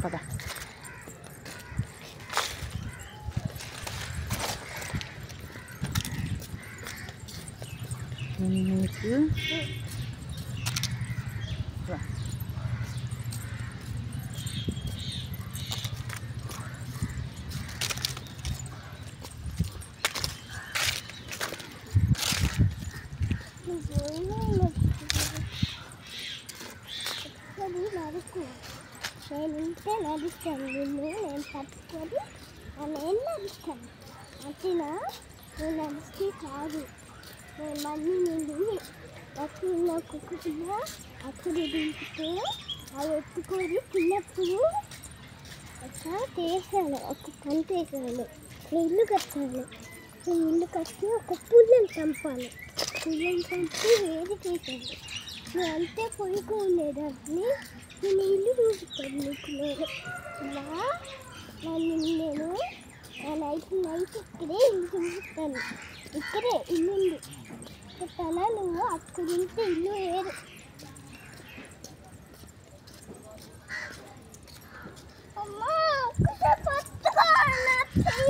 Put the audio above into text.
పద. నీకు నేనుంటే నడుస్తాను, నేను పట్టుకొని నేను నడుస్తాను. అంతేనా? నేను నడిస్తే కాదు, నేను మళ్ళీ నేను అక్కడ కుక్కపిల్ల అక్కడ దింపితే అవి ఎత్తుకొని చిన్నప్పుడు అట్లా చేశాను. ఒక కంట వేసాను, ఇల్లు కట్టాను. ఇల్లు కట్టి ఒక పుల్లని చంపాను. పుల్లని చంపి వేడి చేశాను. నేను అంతే పొయ్యికు ఉండేదాన్ని. నేను ఇల్లు చూపిస్తాను నీకు. నేను నైట్ ఇక్కడే ఇల్లు చూపిస్తాను. ఇక్కడే ఇల్లు ఉంది చెప్తానా? నువ్వు అక్కడుంటే ఇల్లు వేరు. అమ్మా ఒక్కసారి పట్టుకో నా చెయ్యి.